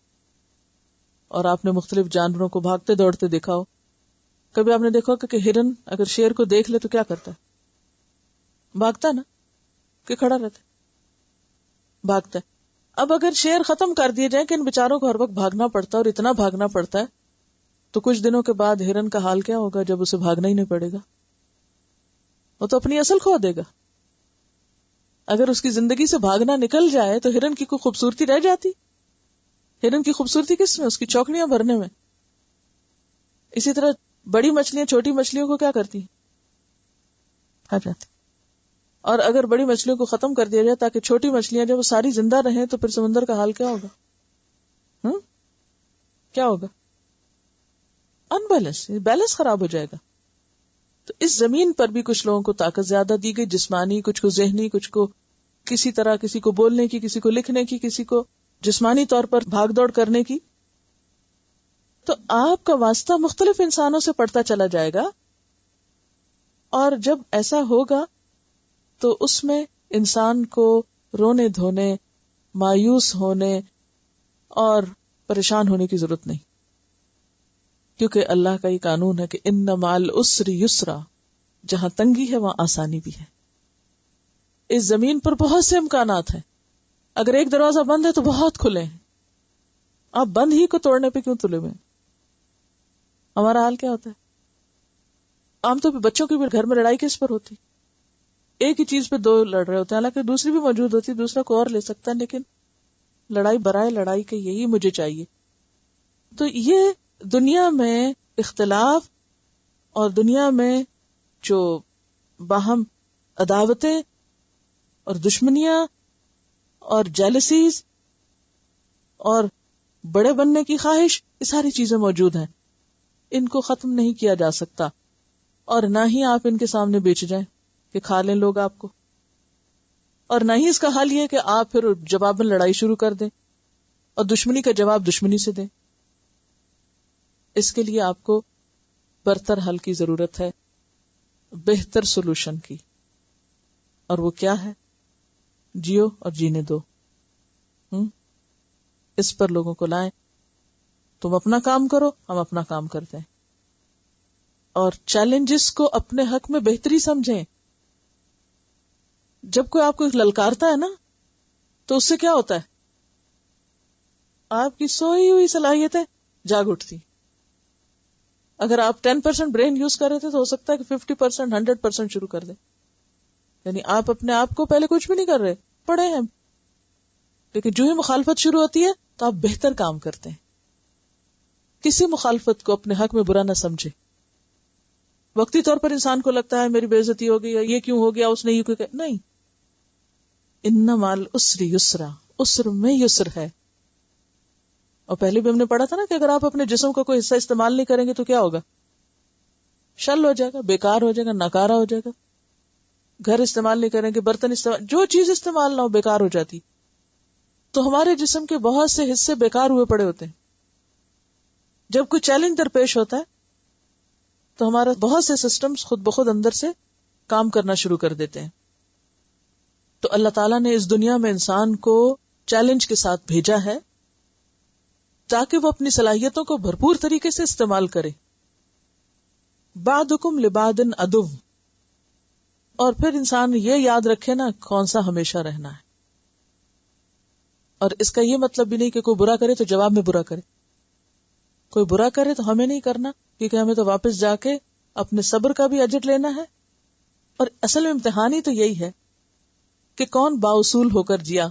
اور آپ نے مختلف جانوروں کو بھاگتے دوڑتے دیکھا ہو، کبھی آپ نے دیکھا کہ ہرن اگر شیر کو دیکھ لے تو کیا کرتا ہے؟ بھاگتا نا، کہ کھڑا رہتا ہے؟ بھاگتا ہے. اب اگر شیر ختم کر دیے جائیں کہ ان بیچاروں کو ہر وقت بھاگنا پڑتا ہے اور اتنا بھاگنا پڑتا ہے، تو کچھ دنوں کے بعد ہرن کا حال کیا ہوگا جب اسے بھاگنا ہی نہیں پڑے گا؟ وہ تو اپنی اصل کھو دے گا. اگر اس کی زندگی سے بھاگنا نکل جائے تو ہرن کی کوئی خوبصورتی رہ جاتی؟ ہرن کی خوبصورتی کس میں؟ اس کی چوکڑیاں بھرنے میں. اسی طرح بڑی مچھلیاں چھوٹی مچھلیوں کو کیا کرتی ہیں؟ کھا جاتی. اور اگر بڑی مچھلیوں کو ختم کر دیا جائے تاکہ چھوٹی مچھلیاں جب وہ ساری زندہ رہیں تو پھر سمندر کا حال کیا ہوگا؟ کیا ہوگا؟ بیلنس خراب ہو جائے گا. تو اس زمین پر بھی کچھ لوگوں کو طاقت زیادہ دی گئی، جسمانی، کچھ کو ذہنی، کچھ کو کسی طرح، کسی کو بولنے کی، کسی کو لکھنے کی، کسی کو جسمانی طور پر بھاگ دوڑ کرنے کی. تو آپ کا واسطہ مختلف انسانوں سے پڑتا چلا جائے گا، اور جب ایسا ہوگا تو اس میں انسان کو رونے دھونے، مایوس ہونے اور پریشان ہونے کی ضرورت نہیں، کیونکہ اللہ کا یہ قانون ہے کہ ان مع العسر یسرا، جہاں تنگی ہے وہاں آسانی بھی ہے. اس زمین پر بہت سے امکانات ہیں، اگر ایک دروازہ بند ہے تو بہت کھلے ہیں، آپ بند ہی کو توڑنے پہ کیوں تلے ہوئے؟ ہمارا حال کیا ہوتا ہے؟ عام طور پہ بچوں کی بھی گھر میں لڑائی کس پر ہوتی؟ ایک ہی چیز پہ دو لڑ رہے ہوتے ہیں، حالانکہ دوسری بھی موجود ہوتی، دوسرا کو اور لے سکتا ہے، لیکن لڑائی برائے لڑائی کے یہی مجھے چاہیے. تو یہ دنیا میں اختلاف اور دنیا میں جو باہم عداوتیں اور دشمنیاں اور جیلسیز اور بڑے بننے کی خواہش، یہ ساری چیزیں موجود ہیں. ان کو ختم نہیں کیا جا سکتا، اور نہ ہی آپ ان کے سامنے بیچ جائیں کہ کھا لیں لوگ آپ کو، اور نہ ہی اس کا حل یہ کہ آپ پھر جواباً لڑائی شروع کر دیں اور دشمنی کا جواب دشمنی سے دیں. اس کے لیے آپ کو برتر حل کی ضرورت ہے، بہتر سولوشن کی، اور وہ کیا ہے؟ جیو اور جینے دو. اس پر لوگوں کو لائیں. تم اپنا کام کرو، ہم اپنا کام کرتے ہیں، اور چیلنجز کو اپنے حق میں بہتری سمجھیں. جب کوئی آپ کو للکارتا ہے نا تو اس سے کیا ہوتا ہے؟ آپ کی سوئی ہوئی صلاحیتیں جاگ اٹھتی. اگر آپ 10% برین یوز کر رہے تھے تو ہو سکتا ہے کہ 50%، 100% شروع کر دیں. یعنی آپ اپنے آپ کو پہلے کچھ بھی نہیں کر رہے، پڑے ہیں، لیکن جو ہی مخالفت شروع ہوتی ہے تو آپ بہتر کام کرتے ہیں. کسی مخالفت کو اپنے حق میں برا نہ سمجھے. وقتی طور پر انسان کو لگتا ہے میری بے عزتی ہو گئی، یہ کیوں ہو گیا، اس نے یہ کیوں کہا، نہیں. ان مع العسر یسرا، عسر میں یسر ہے. اور پہلے بھی ہم نے پڑھا تھا نا کہ اگر آپ اپنے جسم کا کوئی حصہ استعمال نہیں کریں گے تو کیا ہوگا؟ شل ہو جائے گا، بیکار ہو جائے گا، ناکارہ ہو جائے گا. گھر استعمال نہیں کریں گے، برتن استعمال، جو چیز استعمال نہ ہو بیکار ہو جاتی. تو ہمارے جسم کے بہت سے حصے بیکار ہوئے پڑے ہوتے ہیں. جب کوئی چیلنج درپیش ہوتا ہے تو ہمارا بہت سے سسٹمز خود بخود اندر سے کام کرنا شروع کر دیتے ہیں. تو اللہ تعالیٰ نے اس دنیا میں انسان کو چیلنج کے ساتھ بھیجا ہے تاکہ وہ اپنی صلاحیتوں کو بھرپور طریقے سے استعمال کرے. بعضکم لبعض عدو، اور پھر انسان یہ یاد رکھے نا کون سا ہمیشہ رہنا ہے. اور اس کا یہ مطلب بھی نہیں کہ کوئی برا کرے تو جواب میں برا کرے. کوئی برا کرے تو ہمیں نہیں کرنا، کیونکہ ہمیں تو واپس جا کے اپنے صبر کا بھی اجر لینا ہے. اور اصل میں امتحان ہی تو یہی ہے کہ کون بااصول ہو کر جیا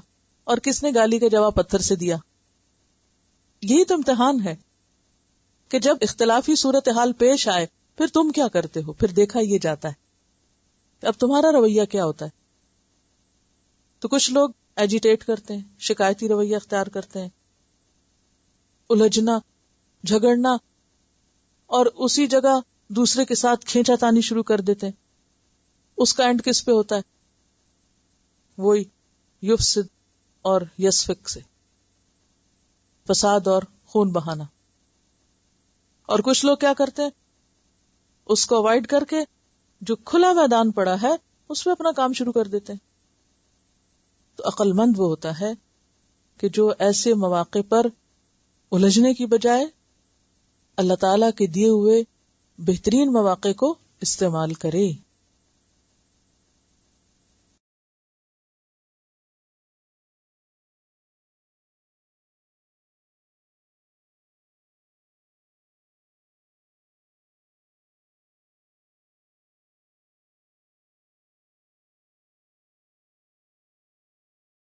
اور کس نے گالی کا جواب پتھر سے دیا. یہی تو امتحان ہے کہ جب اختلافی صورتحال پیش آئے پھر تم کیا کرتے ہو. پھر دیکھا یہ جاتا ہے کہ اب تمہارا رویہ کیا ہوتا ہے. تو کچھ لوگ ایجیٹیٹ کرتے ہیں، شکایتی رویہ اختیار کرتے ہیں، الجھنا، جھگڑنا، اور اسی جگہ دوسرے کے ساتھ کھینچا تانی شروع کر دیتے ہیں. اس کا اینڈ کس پہ ہوتا ہے؟ وہی یفسد اور یسفک سے، فساد اور خون بہانا. اور کچھ لوگ کیا کرتے ہیں؟ اس کو اوائڈ کر کے جو کھلا میدان پڑا ہے اس پہ اپنا کام شروع کر دیتے ہیں. تو عقل مند وہ ہوتا ہے کہ جو ایسے مواقع پر الجھنے کی بجائے اللہ تعالیٰ کے دیے ہوئے بہترین مواقع کو استعمال کرے.